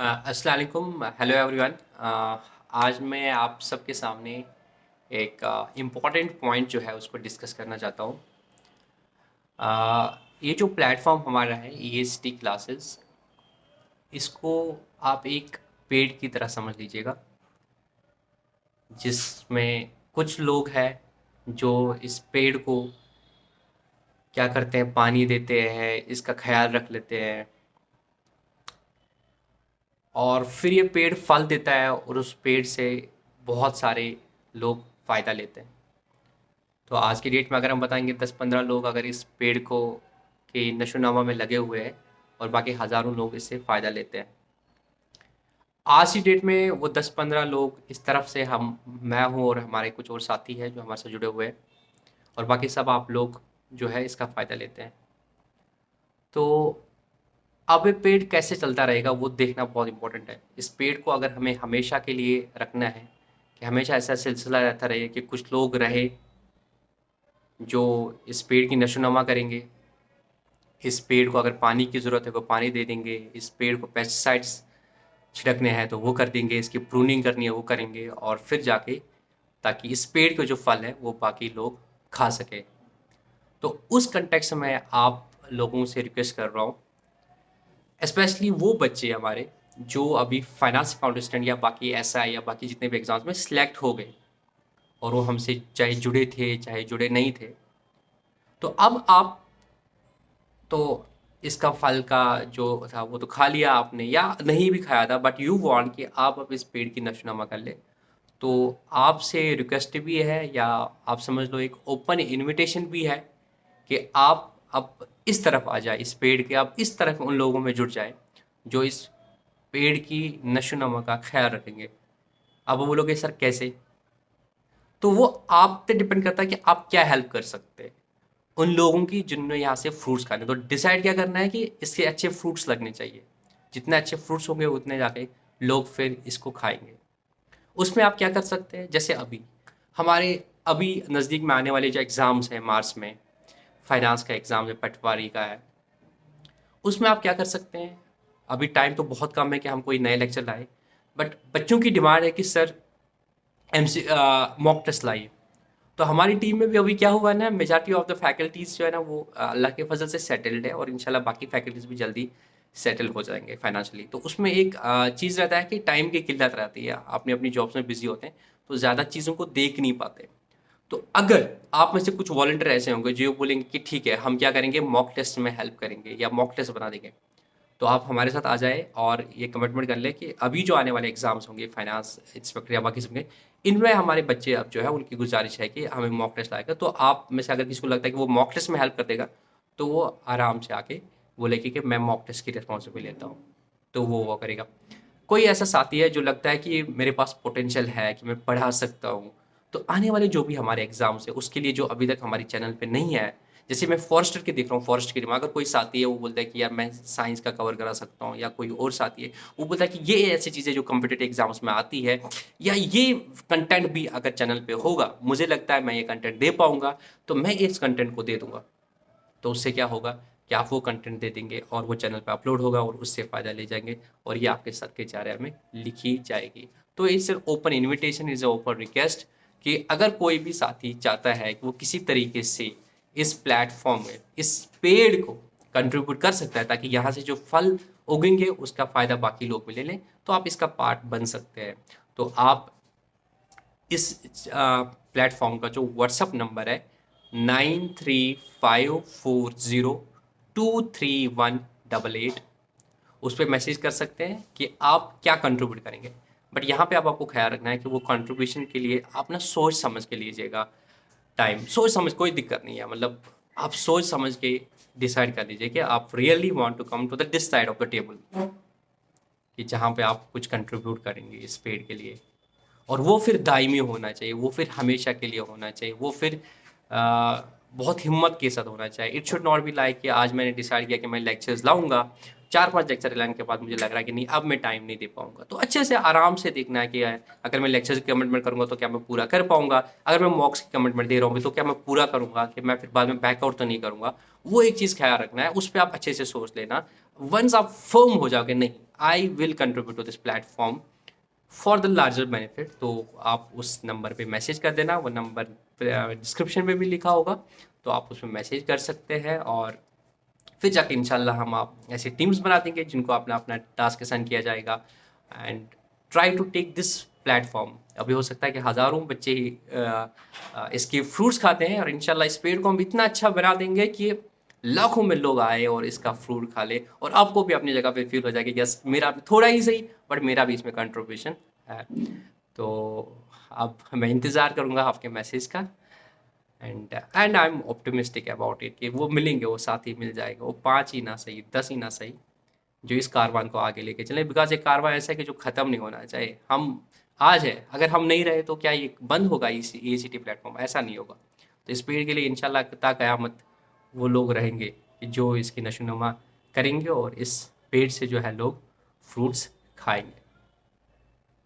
अस्सलाम वालेकुम, hello everyone. आज मैं आप सबके सामने एक इम्पॉर्टेंट पॉइंट जो है उसको डिस्कस करना चाहता हूँ। ये जो प्लेटफॉर्म हमारा है ईएसटी क्लासेस, इसको आप एक पेड की तरह समझ लीजिएगा, जिसमें कुछ लोग हैं जो इस पेड़ को क्या करते हैं, पानी देते हैं, इसका ख्याल रख लेते हैं और फिर ये पेड़ फल देता है और उस पेड़ से बहुत सारे लोग फ़ायदा लेते हैं। तो आज की डेट में अगर हम बताएंगे 10-15 लोग अगर इस पेड़ को के नशोनामा में लगे हुए हैं और बाकी हज़ारों लोग इससे फ़ायदा लेते हैं। आज की डेट में वो 10-15 लोग इस तरफ से मैं हूँ और हमारे कुछ और साथी हैं जो हमारे साथ जुड़े हुए हैं और बाकी सब आप लोग जो है इसका फ़ायदा लेते हैं। तो अब ये पेड़ कैसे चलता रहेगा वो देखना बहुत इंपॉर्टेंट है। इस पेड़ को अगर हमें हमेशा के लिए रखना है कि हमेशा ऐसा सिलसिला रहता रहे कि कुछ लोग रहे जो इस पेड़ की नशोनुमा करेंगे, इस पेड़ को अगर पानी की ज़रूरत है वो पानी दे देंगे, इस पेड़ को पेस्टिसाइड्स छिड़कने हैं तो वो कर देंगे, इसकी प्रूनिंग करनी है वो करेंगे और फिर जाके ताकि इस पेड़ के जो फल है वो बाकी लोग खा सके। तो उस कंटेक्स्ट में आप लोगों से रिक्वेस्ट कर रहा हूँ, स्पेशली वो बच्चे हमारे जो अभी फाइनेंस अकाउंटेंट या बाकी एसआई या बाकी जितने भी एग्जाम्स में सिलेक्ट हो गए और वो हमसे चाहे जुड़े थे चाहे जुड़े नहीं थे। तो अब आप तो इसका फल का जो था वो तो खा लिया आपने या नहीं भी खाया था, बट यू वांट कि आप अब इस पेड़ की नशोनामा कर ले। तो आपसे रिक्वेस्ट भी है या आप समझ लो एक ओपन इनविटेशन भी है कि आप अब इस तरफ आ जाए, इस पेड़ के आप इस तरफ उन लोगों में जुड़ जाए जो इस पेड़ की नशोनुमा का ख्याल रखेंगे। अब वो बोलोगे सर कैसे? तो वो आप पे डिपेंड करता है कि आप क्या हेल्प कर सकते हैं उन लोगों की जिन्होंने यहाँ से फ्रूट्स खाने। तो डिसाइड क्या करना है कि इसके अच्छे फ्रूट्स लगने चाहिए। जितने अच्छे फ्रूट्स होंगे उतने जाके लोग फिर इसको खाएंगे। उसमें आप क्या कर सकते हैं, जैसे हमारे अभी नज़दीक में आने वाले जो एग्ज़ाम्स हैं मार्च में, फाइनेंस का एग्ज़ाम है, पटवारी का है, उसमें आप क्या कर सकते हैं। अभी टाइम तो बहुत कम है कि हम कोई नए लेक्चर लाए, बट बच्चों की डिमांड है कि सर एमसी मॉक टेस्ट लाइए। तो हमारी टीम में भी अभी क्या हुआ ना, मेजॉरिटी ऑफ द फैकल्टीज जो है ना वो अल्लाह के फजल से सेटल्ड है और इंशाल्लाह बाकी फैकल्टीज भी जल्दी सेटल हो जाएंगे फाइनेंशियली। तो उसमें एक चीज़ रहता है कि टाइम की किल्लत रहती है, अपनी अपनी जॉब्स में बिजी होते हैं तो ज़्यादा चीज़ों को देख नहीं पाते। तो अगर आप में से कुछ वॉलंटियर ऐसे होंगे जो बोलेंगे कि ठीक है हम क्या करेंगे, मॉक टेस्ट में हेल्प करेंगे या मॉक टेस्ट बना देंगे, तो आप हमारे साथ आ जाए और ये कमिटमेंट कर लें कि अभी जो आने वाले एग्जाम्स होंगे फाइनेंस इंस्पेक्टर या बाकी सबके, इनमें हमारे बच्चे अब जो है उनकी गुजारिश है कि हमें मॉक टेस्ट लाएगा। तो आप में से अगर किसी को लगता है कि वो मॉक टेस्ट में हेल्प कर देगा तो वो आराम से आके बोलेगी कि मैं मॉक टेस्ट की रिस्पॉन्सिबिलिटी लेता हूँ, तो वो करेगा। कोई ऐसा साथी है जो लगता है कि मेरे पास पोटेंशियल है कि मैं पढ़ा सकता हूँ, तो आने वाले जो भी हमारे एग्जाम्स है उसके लिए जो अभी तक हमारे चैनल पे नहीं है, जैसे मैं फॉरेस्टर के देख रहा हूँ, फॉरेस्ट के दिमाग, अगर कोई साथी है वो बोलता है कि यार मैं साइंस का कवर करा सकता हूँ, या कोई और साथी है वो बोलता है कि ये ऐसी चीज़ें जो कम्पिटेटिव एग्जाम्स में आती है या ये कंटेंट भी अगर चैनल पे होगा, मुझे लगता है मैं ये कंटेंट दे पाऊंगा, तो मैं इस कंटेंट को दे दूंगा। तो उससे क्या होगा कि आप वो कंटेंट दे देंगे और वो चैनल पे अपलोड होगा और उससे फ़ायदा ले जाएंगे और ये आपके सर के चारे में लिखी जाएगी। तो it's open invitation, is open request कि अगर कोई भी साथी चाहता है कि वो किसी तरीके से इस प्लेटफॉर्म में इस पेड़ को कंट्रीब्यूट कर सकता है ताकि यहाँ से जो फल उगेंगे उसका फ़ायदा बाकी लोग भी ले लें, तो आप इसका पार्ट बन सकते हैं। तो आप इस प्लेटफॉर्म का जो व्हाट्सअप नंबर है 9354023188, उस पर मैसेज कर सकते हैं कि आप क्या कंट्रीब्यूट करेंगे। बट यहाँ पे आपको ख्याल रखना है कि वो कंट्रीब्यूशन के लिए आप ना सोच समझ के लीजिएगा। टाइम सोच समझ, कोई दिक्कत नहीं है, मतलब आप सोच समझ के डिसाइड कर लीजिए कि आप really want to come to the this side of the table, कि जहाँ पे आप कुछ कंट्रीब्यूट करेंगे इस पेड़ के लिए। और वो फिर दायमी होना चाहिए, वो फिर हमेशा के लिए होना चाहिए, वो फिर बहुत हिम्मत के साथ होना चाहिए। It should not be like कि आज मैंने डिसाइड किया कि मैं लेक्चर्स लाऊंगा, 4-5 लेक्चर लाने के बाद मुझे लग रहा है कि नहीं अब मैं टाइम नहीं दे पाऊंगा। तो अच्छे से आराम से देखना है कि अगर मैं लेक्चर्स की कमिटमेंट करूंगा तो क्या मैं पूरा कर पाऊंगा, अगर मैं मॉक्स की कमिटमेंट दे रहा हूँ तो क्या मैं पूरा करूंगा, कि मैं फिर बाद में बैकआउट तो नहीं करूंगा। वो एक चीज़ ख्याल रखना है, उस पर आप अच्छे से सोच लेना। वंस आप फर्म हो जाओगे नहीं I will contribute to this platform for the larger benefit. तो आप उस नंबर पे मैसेज कर देना, वो नंबर डिस्क्रिप्शन में भी लिखा होगा, तो आप उसमें मैसेज कर सकते हैं और फिर जाके इंशाल्लाह हम आप ऐसे टीम्स बना देंगे जिनको अपना अपना टास्क असाइन किया जाएगा and try to take this platform. अभी हो सकता है कि हज़ारों बच्चे ही इसके फ्रूट्स खाते हैं और इंशाल्लाह इस पेड़ को हम इतना अच्छा बना देंगे कि लाखों में लोग आए और इसका फ्रूट खा ले और आपको भी अपनी जगह पे फील हो जाएगा कि यस मेरा भी थोड़ा ही सही बट मेरा भी इसमें कंट्रीब्यूशन है। तो अब मैं इंतज़ार करूँगा आपके मैसेज का and I am optimistic about it कि वो मिलेंगे, वो साथी मिल जाएगा, वो 5 ही ना सही 10 ही ना सही जो इस कारवान को आगे लेके चले। बिकॉज एक कारवान ऐसा है कि जो ख़त्म नहीं होना चाहिए। हम आज है, अगर हम नहीं रहे तो क्या ये बंद होगा इस ACT प्लेटफॉर्म? ऐसा नहीं होगा। तो इस पेड़ के लिए इंशाल्लाह ता क़यामत वो लोग रहेंगे जो इसकी नशोनुमा करेंगे और इस पेड़ से जो है लोग फ्रूट्स खाएंगे।